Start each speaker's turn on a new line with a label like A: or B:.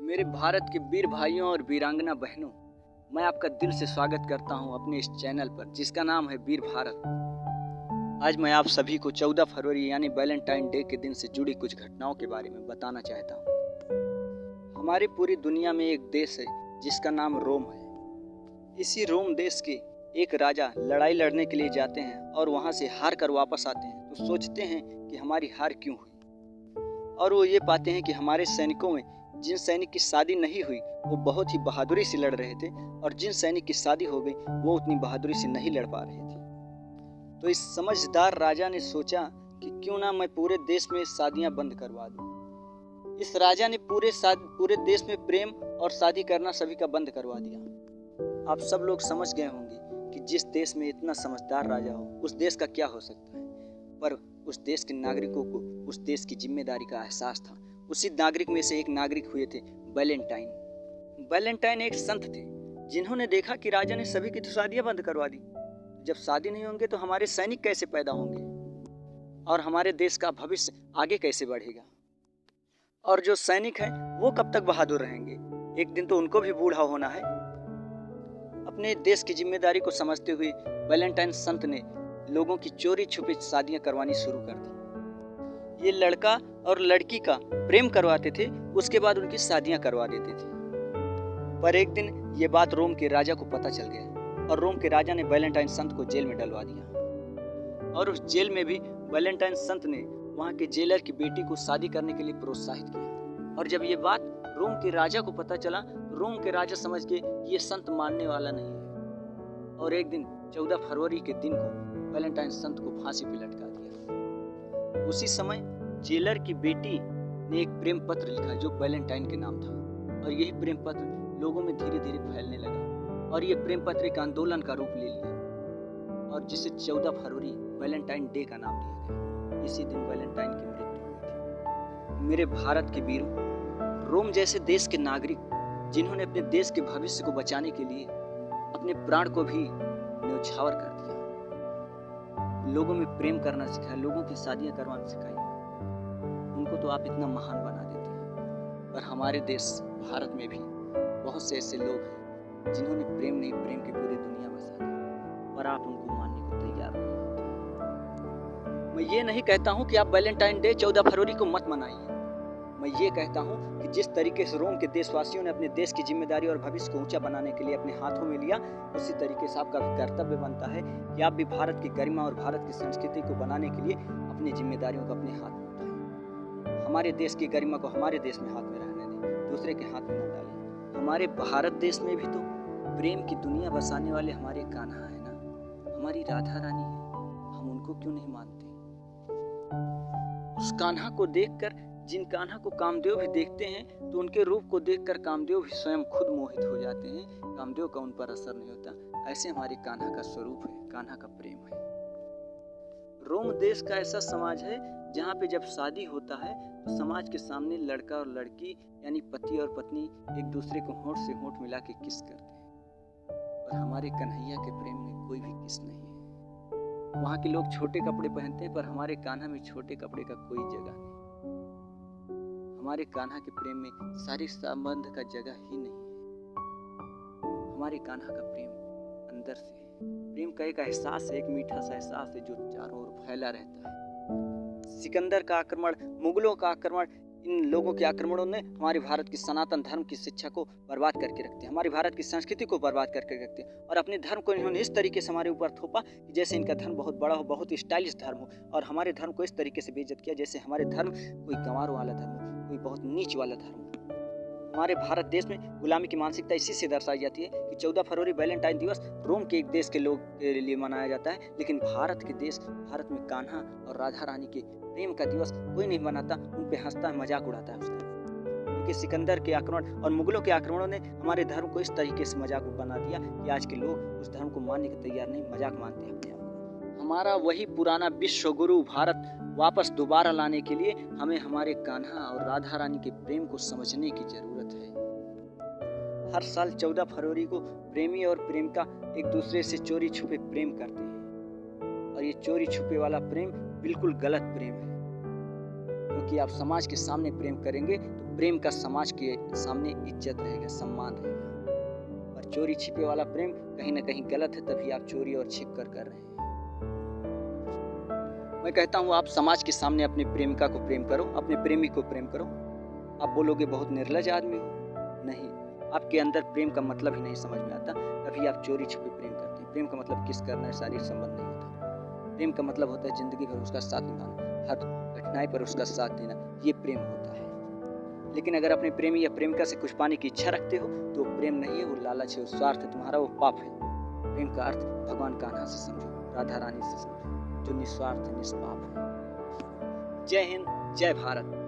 A: मेरे भारत के वीर भाइयों और वीरांगना बहनों, मैं आपका दिल से स्वागत करता हूं अपने इस चैनल पर जिसका नाम है वीर भारत। आज मैं आप सभी को 14 फरवरी यानी वैलेंटाइन डे के दिन से जुड़ी कुछ घटनाओं के बारे में बताना चाहता हूं। हमारी पूरी दुनिया में एक देश है जिसका नाम रोम है। इसी रोम देश के एक राजा लड़ाई लड़ने के लिए जाते हैं और वहां से हार कर वापस आते हैं तो सोचते हैं कि हमारी हार क्यों हुई, और वो ये पाते हैं कि हमारे सैनिकों में जिन सैनिक की शादी नहीं हुई वो बहुत ही बहादुरी से लड़ रहे थे और जिन सैनिक की शादी हो गई वो उतनी बहादुरी से नहीं लड़ पा रहे थे। तो इस समझदार राजा ने सोचा कि क्यों ना मैं पूरे देश में शादियां बंद करवा दूं। इस राजा ने पूरे देश में प्रेम और शादी करना सभी का बंद करवा दिया। आप सब लोग समझ गए होंगे कि जिस देश में इतना समझदार राजा हो उस देश का क्या हो सकता है, पर उस देश के नागरिकों को उस देश की जिम्मेदारी का एहसास था। उसी नागरिक में से एक नागरिक हुए थे वैलेंटाइन। वैलेंटाइन एक संत थे जिन्होंने देखा कि राजा ने सभी की तो शादियां बंद करवा दी। जब शादी नहीं होंगे तो हमारे सैनिक कैसे पैदा होंगे और हमारे देश का भविष्य आगे कैसे बढ़ेगा, और जो सैनिक हैं वो कब तक बहादुर रहेंगे। एक दिन तो उनको भी बूढ़ा होना है। अपने देश की जिम्मेदारी को समझते हुए वैलेंटाइन संत ने लोगों की चोरी छुपे शादियां करवानी शुरू कर दी। ये लड़का और लड़की का प्रेम करवाते थे, उसके बाद उनकी शादियां करवा देते थे। पर एक दिन ये बात रोम के राजा को पता चल गया और रोम के राजा ने वैलेंटाइन संत को जेल में डलवा दिया। और उस जेल में भी वैलेंटाइन संत ने वहां के जेलर की बेटी को शादी करने के लिए प्रोत्साहित किया। और जब ये बात रोम के राजा को पता चला तो रोम के राजा समझ गए ये संत मानने वाला नहीं है, और एक दिन 14 फरवरी के दिन को वैलेंटाइन संत को फांसी पर लटका दिया। उसी समय जेलर की बेटी ने एक प्रेम पत्र लिखा जो वैलेंटाइन के नाम था, और यही प्रेम पत्र लोगों में धीरे धीरे फैलने लगा और ये प्रेम पत्र एक आंदोलन का रूप ले लिया और जिसे 14 फरवरी वैलेंटाइन डे का नाम दिया गया। इसी दिन वैलेंटाइन की मृत्यु हुई थी। मेरे भारत के वीरों, रोम जैसे देश के नागरिक जिन्होंने अपने देश के भविष्य को बचाने के लिए अपने प्राण को भी न्यौछावर कर दिया, लोगों में प्रेम करना सिखाया, लोगों की शादियां करवाना सिखाई, उनको तो आप इतना महान बना देते हैं। पर हमारे देश भारत में भी बहुत से ऐसे लोग हैं जिन्होंने प्रेम नहीं, प्रेम की पूरी दुनिया बसा दी, पर आप उनको मानने को तैयार नहीं होते। मैं ये नहीं कहता हूँ कि आप वैलेंटाइन डे 14 फरवरी को मत मनाइए। मैं ये कहता हूँ कि जिस तरीके से रोम के देशवासियों ने अपने देश की जिम्मेदारी और भविष्य को ऊंचा बनाने के लिए अपने हाथों में लिया, उसी तरीके से आपका भी कर्तव्य बनता है कि आप भी भारत की गरिमा और भारत की संस्कृति को बनाने के लिए अपनी जिम्मेदारियों को अपने हाथ में उठाएं। हमारे देश की गरिमा को हमारे देश में हाथ में रहने दें, दूसरे के हाथ में न डालें। हमारे भारत देश में भी तो प्रेम की दुनिया बसाने वाले हमारे कान्हा है ना, हमारी राधा रानी है, हम उनको क्यों नहीं मानते। उस कान्हा को देखकर, जिन कान्हा को कामदेव भी देखते हैं तो उनके रूप को देखकर कामदेव भी स्वयं खुद मोहित हो जाते हैं, कामदेव का उन पर असर नहीं होता। ऐसे हमारे कान्हा का स्वरूप है, कान्हा का प्रेम है। रोम देश का ऐसा समाज है जहाँ पे जब शादी होता है तो समाज के सामने लड़का और लड़की यानी पति और पत्नी एक दूसरे को होंठ से होंठ मिला के किस करते हैं, और हमारे कन्हैया के प्रेम में कोई भी किस नहीं है। वहाँ के लोग छोटे कपड़े पहनते हैं पर हमारे कान्हा में छोटे कपड़े का कोई जगह नहीं। हमारे कान्हा के प्रेम में शारीरिक संबंध का जगह ही नहीं है। हमारे कान्हा का प्रेम अंदर से है। प्रेम का एक एहसास है, एक मीठा सा एहसास है जो चारों ओर फैला रहता है। सिकंदर का आक्रमण, मुगलों का आक्रमण, इन लोगों के आक्रमणों ने हमारे भारत की सनातन धर्म की शिक्षा को बर्बाद करके रखते हैं, हमारे भारत की संस्कृति को बर्बाद करके रखते हैं, और अपने धर्म को इन्होंने इस तरीके से हमारे ऊपर थोपा कि जैसे इनका धर्म बहुत बड़ा हो, बहुत स्टाइलिश धर्म हो, और हमारे धर्म को इस तरीके से बेइज्जत किया जैसे हमारे धर्म कोई गंवारों वाला धर्म हो, कोई बहुत नीच वाला धर्म हो। हमारे भारत देश में गुलामी की मानसिकता इसी से दर्शाई जाती है कि 14 फरवरी वैलेंटाइन दिवस रोम के एक देश के लोग के लिए मनाया जाता है, लेकिन भारत के देश, भारत में कान्हा और राधा रानी के प्रेम का दिवस कोई नहीं मनाता, उन पे हंसता है, मजाक उड़ाता है उसका। क्योंकि सिकंदर के आक्रमण और मुगलों के आक्रमणों ने हमारे धर्म को इस तरीके से मजाक बना दिया कि आज के लोग उस धर्म को मानने के तैयार नहीं, मजाक मानते हैं अपने आप को। हमारा वही पुराना विश्व गुरु भारत वापस दोबारा लाने के लिए हमें हमारे कान्हा और राधा रानी के प्रेम को समझने की जरूरत है। हर साल 14 फरवरी को प्रेमी और प्रेमिका एक दूसरे से चोरी छुपे प्रेम करते हैं, और ये चोरी छुपे वाला प्रेम बिल्कुल गलत प्रेम है, क्योंकि आप समाज के सामने प्रेम करेंगे तो प्रेम का समाज के सामने इज्जत रहेगा, सम्मान रहेगा। और चोरी छिपे वाला प्रेम कहीं ना कहीं गलत है, तभी आप चोरी और छिप कर रहे हैं। मैं कहता हूँ आप समाज के सामने अपनी प्रेमिका को प्रेम करो, अपने प्रेमी को प्रेम करो। आप बोलोगे बहुत निर्लज आदमी हो, नहीं, आपके अंदर प्रेम का मतलब ही नहीं समझ में आता, तभी आप चोरी छिपे प्रेम करते हैं। प्रेम का मतलब किस करना है, शारीरिक संबंध नहीं होता। प्रेम का मतलब होता है जिंदगी भर उसका साथ निभाना, हर कठिनाई पर उसका साथ देना, ये प्रेम होता है। लेकिन अगर अपने प्रेमी या प्रेमिका से कुछ पाने की इच्छा रखते हो तो प्रेम नहीं है, वो लालच है, वो स्वार्थ है तुम्हारा, वो पाप है। प्रेम का अर्थ भगवान कान्हा से समझो, राधा रानी से समझो, जो निस्वार्थ निष्पाप है। जय हिंद, जय भारत।